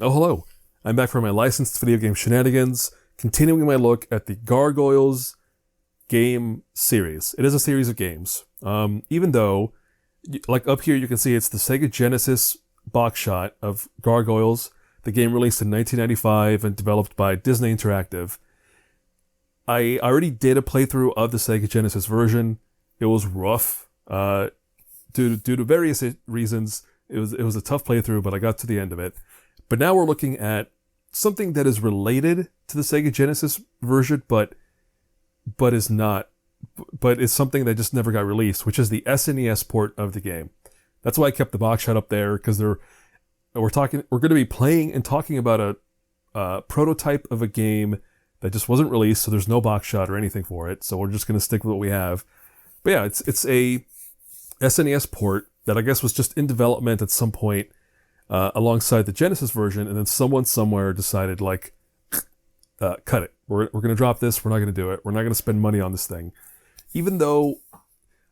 Oh, hello. I'm back for my licensed video game shenanigans, continuing my look at the Gargoyles game series. It is a series of games. Even though, like up here you can see it's the Sega Genesis box shot of Gargoyles, the game released in 1995 and developed by Disney Interactive. I already did a playthrough of the Sega Genesis version. It was rough. Due to various reasons, it was a tough playthrough, but I got to the end of it. But now we're looking at something that is related to the Sega Genesis version, but is not, but is something that just never got released, which is the SNES port of the game. That's why I kept the box shot up there, because we're going to be playing and talking about a prototype of a game that just wasn't released, so there's no box shot or anything for it. So we're just going to stick with what we have. But yeah, it's a SNES port that I guess was just in development at some point alongside the Genesis version, and then someone somewhere decided, like, cut it. We're going to drop this. We're not going to do it. We're not going to spend money on this thing. Even though,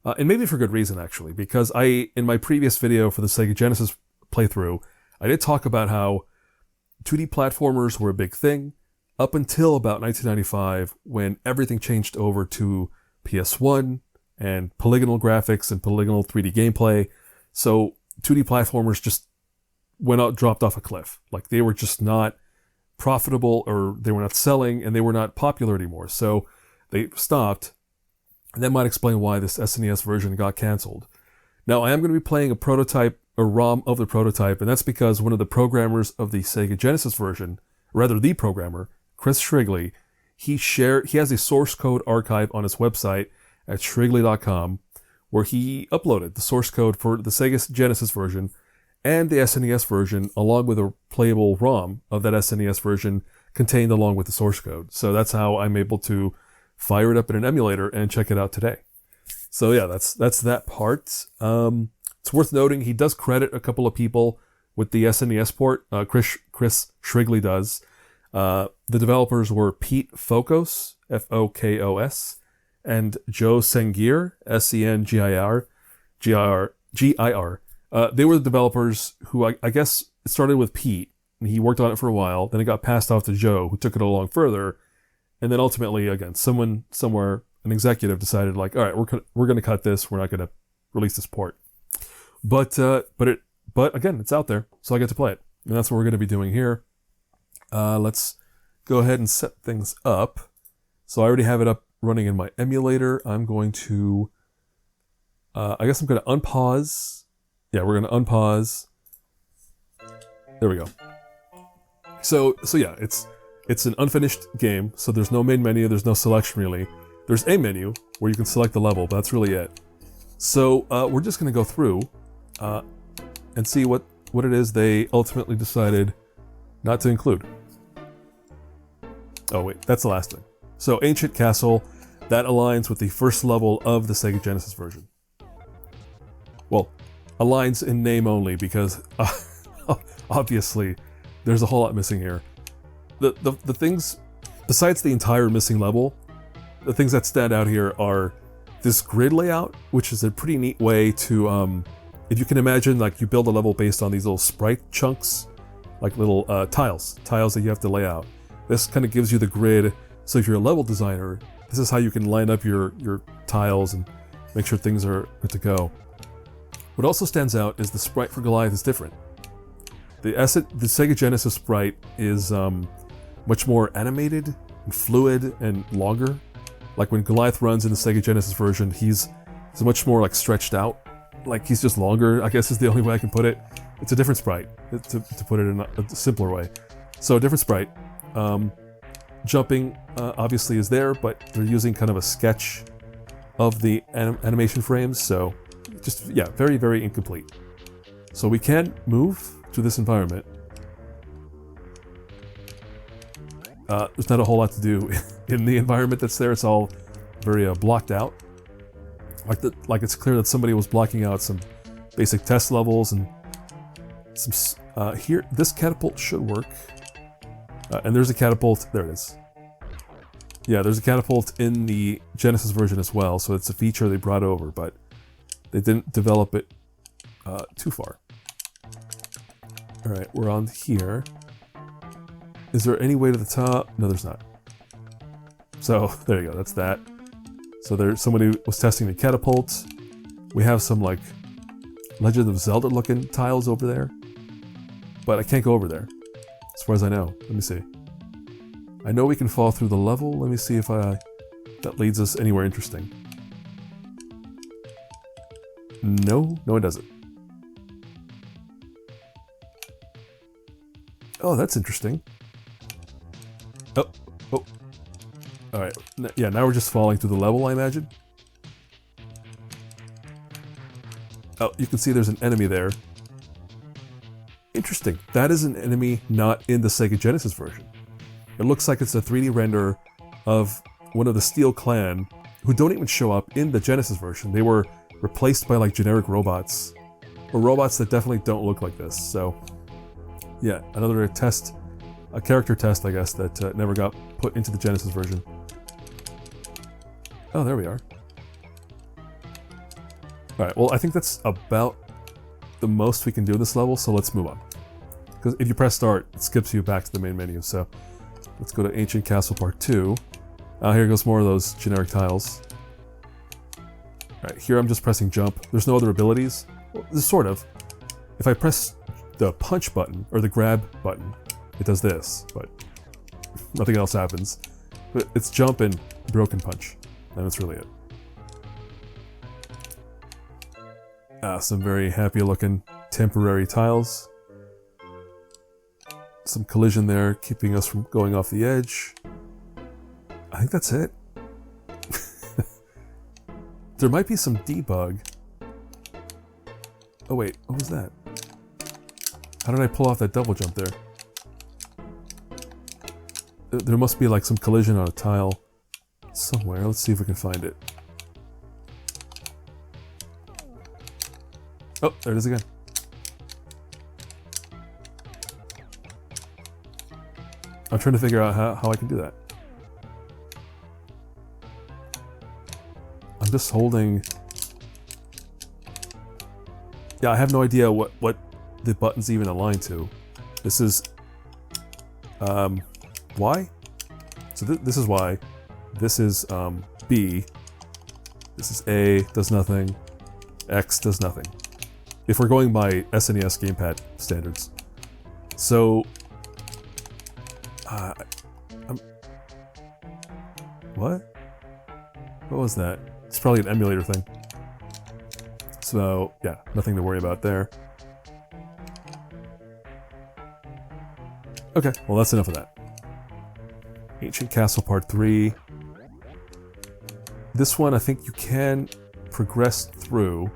and maybe for good reason, actually, because in my previous video for the Sega Genesis playthrough, I did talk about how 2D platformers were a big thing up until about 1995, when everything changed over to PS1 and polygonal graphics and polygonal 3D gameplay. So 2D platformers just dropped off a cliff. Like, they were just not profitable, or they were not selling, and they were not popular anymore. So they stopped. And that might explain why this SNES version got canceled. Now, I am going to be playing a prototype, a ROM of the prototype, and that's because one of the programmers of the Sega Genesis version, rather the programmer, Chris Shrigley, he has a source code archive on his website at shrigley.com, where he uploaded the source code for the Sega Genesis version and the SNES version, along with a playable ROM of that SNES version contained along with the source code. So that's how I'm able to fire it up in an emulator and check it out today. So yeah, that's that part. It's worth noting he does credit a couple of people with the SNES port. Chris Shrigley does. The developers were Pete Fokos, Fokos, and Joe Sengir, Sengir. They were the developers who I guess started with Pete, and he worked on it for a while. Then it got passed off to Joe, who took it along further. And then ultimately, again, someone somewhere, an executive, decided, like, all right, we're going to cut this. We're not going to release this port. But again, it's out there, so I get to play it. And that's what we're going to be doing here. Let's go ahead and set things up. So I already have it up running in my emulator. I'm going to, I guess I'm going to unpause. Yeah, we're going to unpause. There we go. So yeah, it's an unfinished game, so there's no main menu, there's no selection really. There's a menu where you can select the level, but that's really it. So we're just going to go through and see what it is they ultimately decided not to include. Oh wait, that's the last thing. So Ancient Castle, that aligns with the first level of the Sega Genesis version. Well, aligns in name only, because obviously there's a whole lot missing here. The things, besides the entire missing level, the things that stand out here are this grid layout, which is a pretty neat way to, if you can imagine, like, you build a level based on these little sprite chunks, like little tiles that you have to lay out. This kind of gives you the grid, so if you're a level designer, this is how you can line up your tiles and make sure things are good to go. What also stands out is the sprite for Goliath is different. The Sega Genesis sprite is much more animated and fluid and longer. Like when Goliath runs in the Sega Genesis version, he's much more like stretched out. Like, he's just longer, I guess is the only way I can put it. It's a different sprite, to put it in a simpler way. So a different sprite. Jumping obviously is there, but they're using kind of a sketch of the animation frames, so just, yeah, very, very incomplete. So we can move to this environment. There's not a whole lot to do in the environment that's there. It's all very blocked out. Like it's clear that somebody was blocking out some basic test levels, and some here. This catapult should work. And there's a catapult. There it is. Yeah, there's a catapult in the Genesis version as well, so it's a feature they brought over, but they didn't develop it too far. All right, we're on here. Is there any way to the top? No, there's not. So, there you go, that's that. So there's somebody was testing the catapult. We have some, like, Legend of Zelda looking tiles over there. But I can't go over there, as far as I know. Let me see. I know we can fall through the level. Let me see if that leads us anywhere interesting. No, it doesn't. Oh, that's interesting. Oh. Alright, yeah, now we're just falling through the level, I imagine. Oh, you can see there's an enemy there. Interesting. That is an enemy not in the Sega Genesis version. It looks like it's a 3D render of one of the Steel Clan, who don't even show up in the Genesis version. They were replaced by like generic robots, or robots that definitely don't look like this. So, yeah, another test, a character test, I guess, that never got put into the Genesis version. Oh, there we are. Alright, well, I think that's about the most we can do in this level, so let's move on. Because if you press start, it skips you back to the main menu, so let's go to Ancient Castle Part 2. Here goes more of those generic tiles. Alright, here I'm just pressing jump. There's no other abilities. Well, sort of. If I press the punch button, or the grab button, it does this, but nothing else happens. But it's jump and broken punch, and that's really it. Some very happy looking temporary tiles. Some collision there, keeping us from going off the edge. I think that's it. There might be some debug. Oh wait, what was that? How did I pull off that double jump there? There must be like some collision on a tile somewhere. Let's see if we can find it. Oh, there it is again. I'm trying to figure out how I can do that. I'm just holding... Yeah, I have no idea what the button's even aligned to. This is... Y? So this is Y. This is B. This is A, does nothing. X does nothing. If we're going by SNES gamepad standards. So... what? What was that? It's probably an emulator thing. So, yeah, nothing to worry about there. Okay, well that's enough of that. Ancient Castle Part 3. This one I think you can progress through.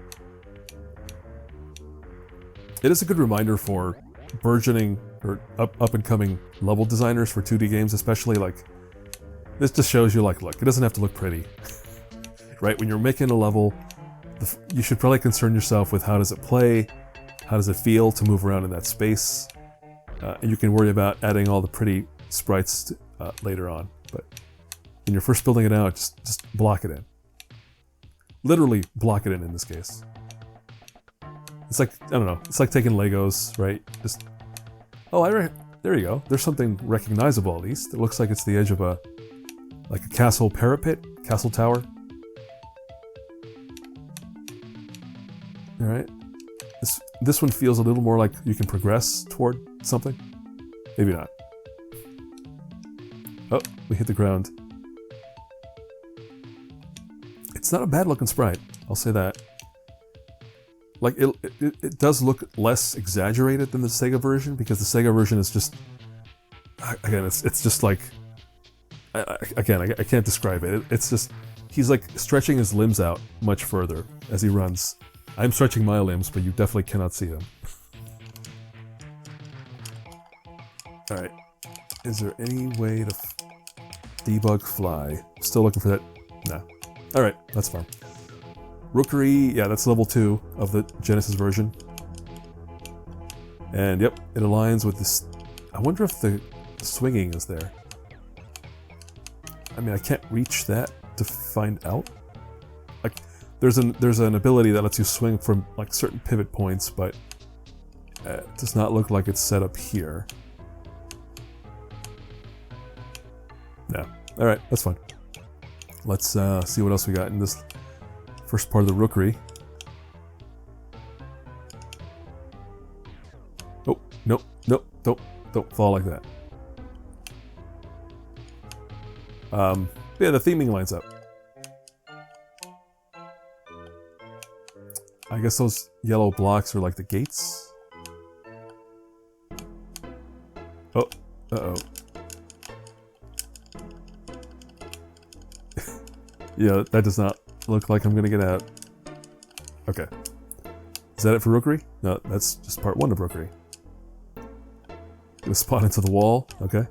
It is a good reminder for burgeoning or up-and-coming level designers for 2D games, especially like... This just shows you like, look, it doesn't have to look pretty. Right? When you're making a level, you should probably concern yourself with how does it play, how does it feel to move around in that space, and you can worry about adding all the pretty sprites later on. But when you're first building it out, just block it in. Literally block it in this case. It's like, I don't know, it's like taking Legos, right? Just, oh, there you go. There's something recognizable at least. It looks like it's the edge of a castle parapet, castle tower. Alright. This one feels a little more like you can progress toward something. Maybe not. Oh, we hit the ground. It's not a bad looking sprite, I'll say that. Like, it does look less exaggerated than the Sega version, because the Sega version is just... Again, it's just like... I can't describe it. It's just... He's like stretching his limbs out much further as he runs. I'm stretching my limbs, but you definitely cannot see them. Alright. Is there any way to debug fly? Still looking for that? Nah. Alright, that's fine. Rookery, yeah, that's level 2 of the Genesis version. And yep, it aligns with this... I wonder if the swinging is there. I mean, I can't reach that to find out. Like, there's an ability that lets you swing from like certain pivot points, but it does not look like it's set up here. Yeah. Alright, that's fine. Let's see what else we got in this first part of the rookery. Oh, nope, nope, don't fall like that. Yeah, the theming lines up. I guess those yellow blocks are like the gates. Oh, uh-oh. Yeah, that does not look like I'm gonna get out. Okay. Is that it for rookery? No, that's just part 1 of rookery. Gonna spawn into the wall. Okay.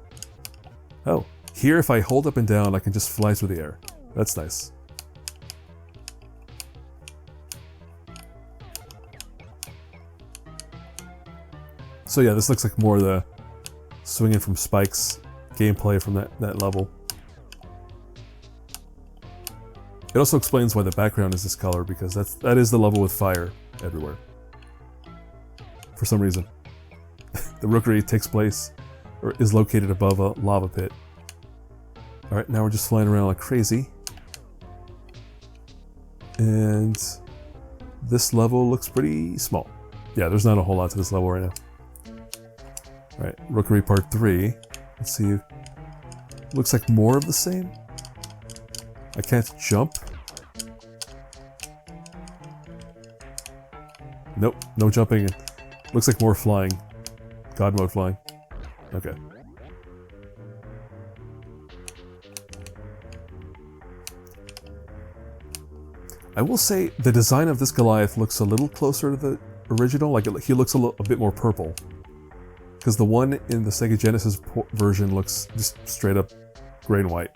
Oh, here if I hold up and down, I can just fly through the air. That's nice. So yeah, this looks like more of the swinging from spikes gameplay from that level. It also explains why the background is this color, because that is the level with fire everywhere. For some reason. The rookery takes place, or is located above a lava pit. Alright, now we're just flying around like crazy. And this level looks pretty small. Yeah, there's not a whole lot to this level right now. Alright, rookery part 3. Let's see. Looks like more of the same. I can't jump. Nope, no jumping. Looks like more flying. God mode flying. Okay. I will say the design of this Goliath looks a little closer to the original. Like he looks a bit more purple. Because the one in the Sega Genesis version looks just straight up gray and white.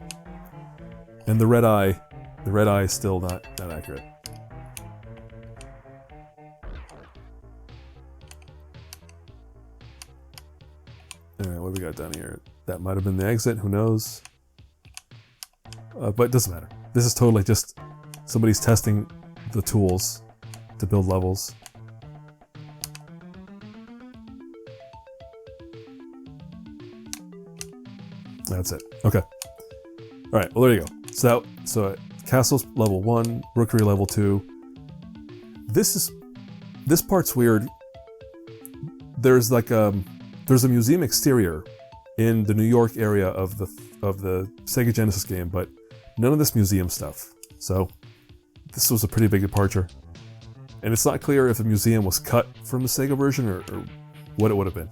And the red eye is still not accurate. Alright, what do we got down here? That might have been the exit, who knows? But it doesn't matter. This is totally just somebody's testing the tools to build levels. That's it. Okay. Alright, well there you go. So castle's level 1, rookery level 2. This part's weird. There's like there's a museum exterior in the New York area of the Sega Genesis game, but none of this museum stuff. So this was a pretty big departure. And it's not clear if the museum was cut from the Sega version or what it would have been.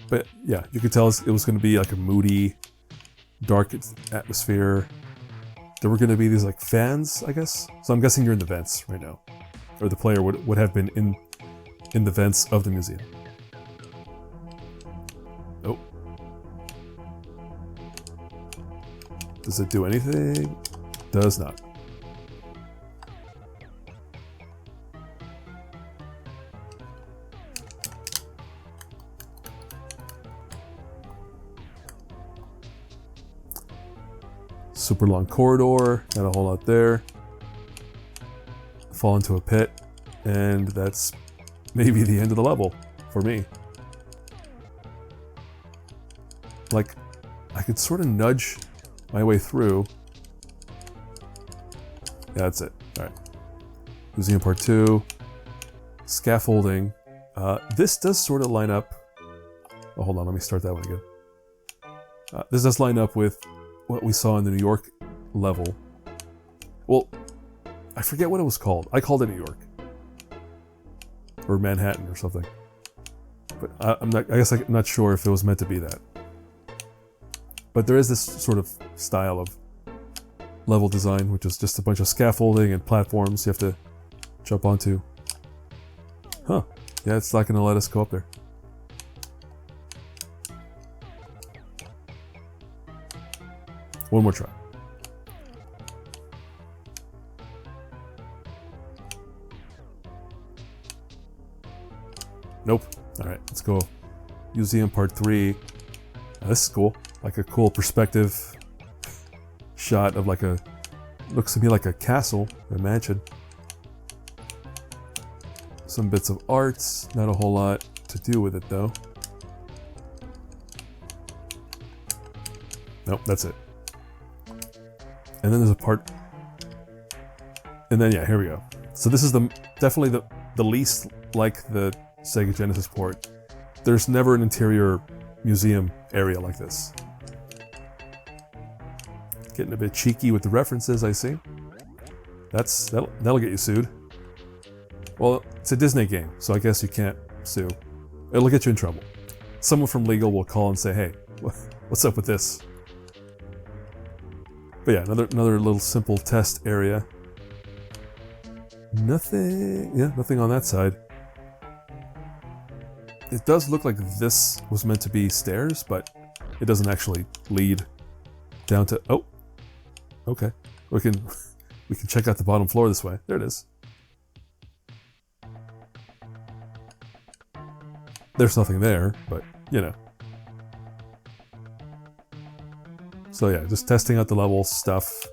But yeah, you could tell it was going to be like a moody, dark atmosphere. There were going to be these like fans, I guess. So I'm guessing you're in the vents right now. Or the player would have been in the vents of the museum. Oh. Does it do anything? Does not. Super long corridor, not a whole lot there. Fall into a pit, and that's maybe the end of the level for me. Like, I could sort of nudge my way through. Yeah, that's it. Alright. Museum part 2. Scaffolding. This does sort of line up. Oh, hold on, let me start that one again. This does line up with what we saw in the New York level. Well, I forget what it was called. I called it New York. Or Manhattan or something. But I guess I'm not sure if it was meant to be that. But there is this sort of style of level design, which is just a bunch of scaffolding and platforms you have to jump onto. Huh. Yeah, it's not going to let us go up there. One more try. Nope. Alright, let's go. Museum part 3. Now, this is cool. Like a cool perspective shot of like a... Looks to me like a castle, a mansion. Some bits of art, not a whole lot to do with it, though. Nope, that's it. And then there's a part... And then, yeah, here we go. So this is definitely the least like the Sega Genesis port. There's never an interior museum area like this. Getting a bit cheeky with the references, I see. That'll get you sued. Well, it's a Disney game, so I guess you can't sue. It'll get you in trouble. Someone from legal will call and say, hey, what's up with this? But yeah, another little simple test area. Nothing on that side. It does look like this was meant to be stairs, but it doesn't actually lead down to... Oh, okay. We can check out the bottom floor this way. There it is. There's nothing there, but, you know. So yeah, just testing out the level stuff.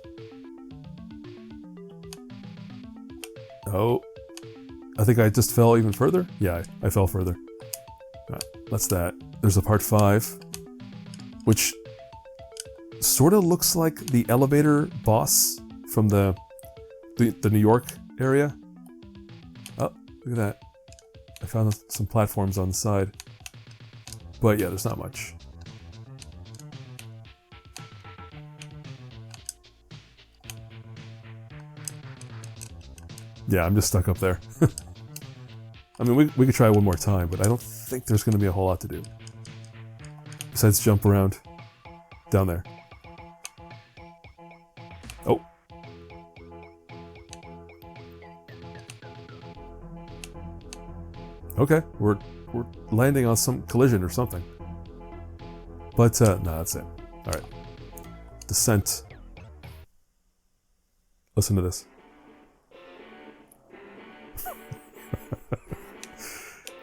Oh, I think I just fell even further? Yeah, I fell further. That's that. There's a part 5, which sort of looks like the elevator boss from the New York area. Oh, look at that. I found some platforms on the side. But yeah, there's not much. Yeah, I'm just stuck up there. I mean, we could try one more time, but I don't think there's going to be a whole lot to do. Besides jump around down there. Oh. Okay, we're landing on some collision or something. But, no, that's it. Alright. Descent. Listen to this.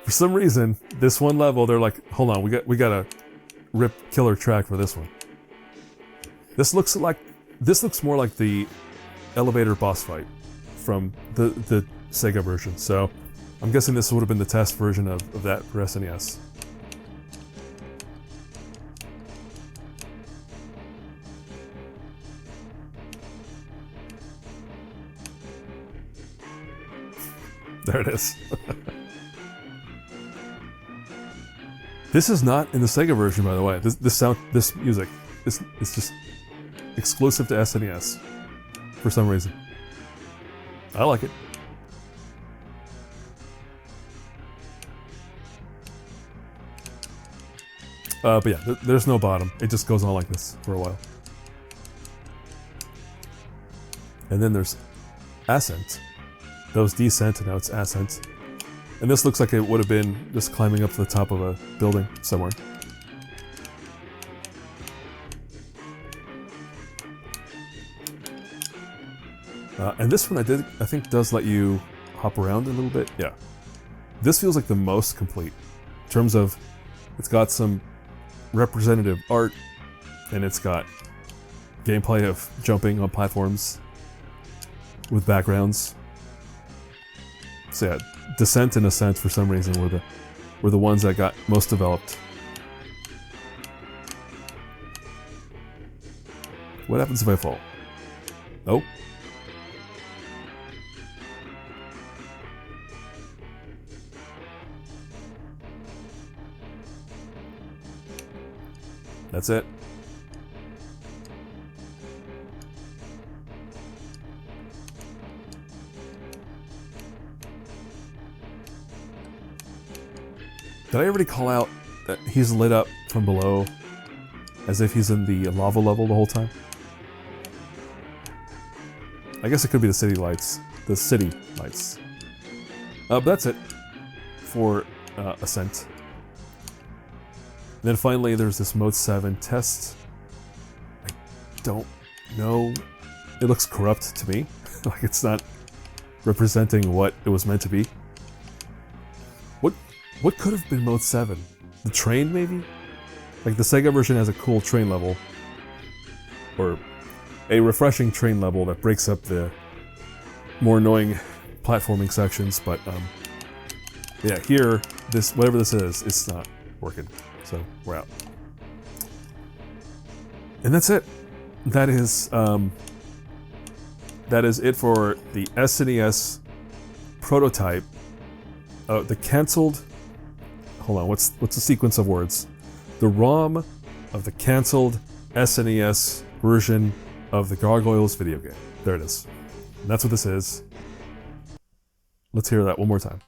For some reason, this one level, they're like, hold on, we got a rip killer track for this one. This looks more like the elevator boss fight from the Sega version. So I'm guessing this would have been the test version of that for SNES. There it is. This is not in the Sega version, by the way. This music is just exclusive to SNES for some reason. I like it. But yeah, there's no bottom. It just goes on like this for a while. And then there's ascent. That was descent, and now it's ascent. And this looks like it would have been just climbing up to the top of a building somewhere. And this one I think does let you hop around a little bit. Yeah. This feels like the most complete in terms of it's got some representative art and it's got gameplay of jumping on platforms with backgrounds. So yeah, Descent and Ascent for some reason were the ones that got most developed. What happens if I fall? Oh. That's it. Did I already call out that he's lit up from below as if he's in the lava level the whole time? I guess it could be the city lights. The city lights. But that's it for Ascent. And then finally there's this Mode 7 test. I don't know. It looks corrupt to me. Like it's not representing what it was meant to be. What could have been Mode 7? The train, maybe? Like, the Sega version has a cool train level. Or a refreshing train level that breaks up the more annoying platforming sections, but, Yeah, here, this whatever this is, it's not working. So we're out. And that's it. That is it for the SNES prototype. The canceled. Hold on. What's the sequence of words? The ROM of the canceled SNES version of the Gargoyles video game. There it is. And that's what this is. Let's hear that one more time.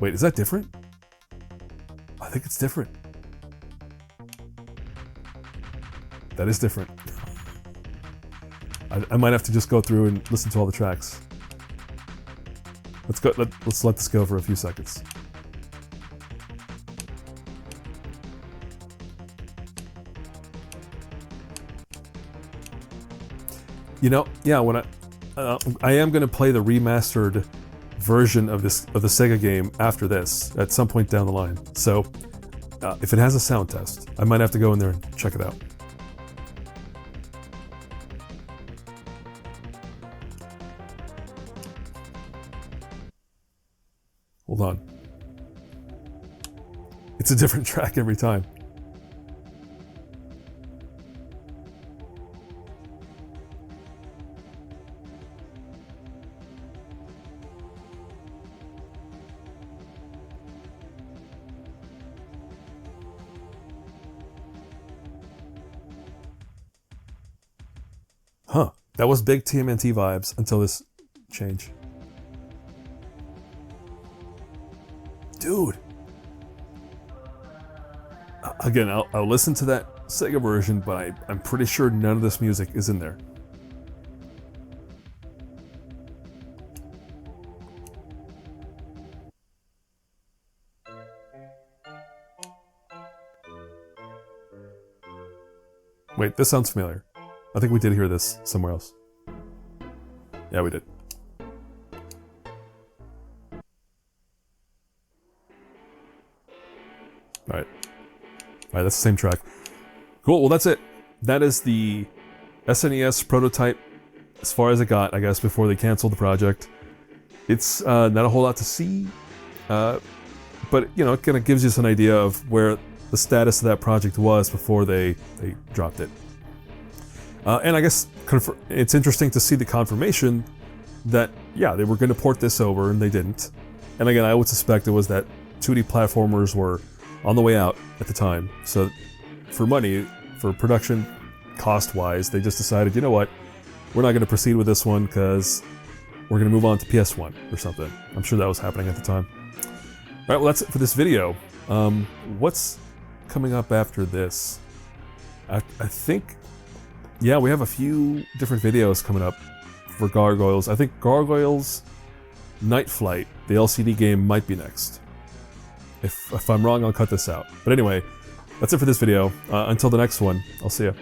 Wait, is that different? I think it's different. That is different. I might have to just go through and listen to all the tracks. Let's let this go for a few seconds. You know, yeah, when I am going to play the remastered version of the Sega game after this at some point down the line. So if it has a sound test, I might have to go in there and check it out. Hold on. It's a different track every time. Huh. That was big TMNT vibes until this change. Dude. Again, I'll listen to that Sega version, but I'm pretty sure none of this music is in there. Wait, this sounds familiar. I think we did hear this somewhere else. Yeah, we did. Alright, that's the same track. Cool, well that's it. That is the SNES prototype as far as it got, I guess, before they canceled the project. It's not a whole lot to see, but you know, it kind of gives us an idea of where the status of that project was before they dropped it. And I guess it's interesting to see the confirmation that, yeah, they were going to port this over and they didn't. And again, I would suspect it was that 2D platformers were on the way out at the time. So for money, for production cost-wise, they just decided, you know what, we're not going to proceed with this one because we're going to move on to PS1 or something. I'm sure that was happening at the time. All right, well, that's it for this video. What's coming up after this? I think... yeah, we have a few different videos coming up for Gargoyles. I think Gargoyles Night Flight, the LCD game, might be next. If I'm wrong, I'll cut this out. But anyway, that's it for this video. Until the next one, I'll see ya.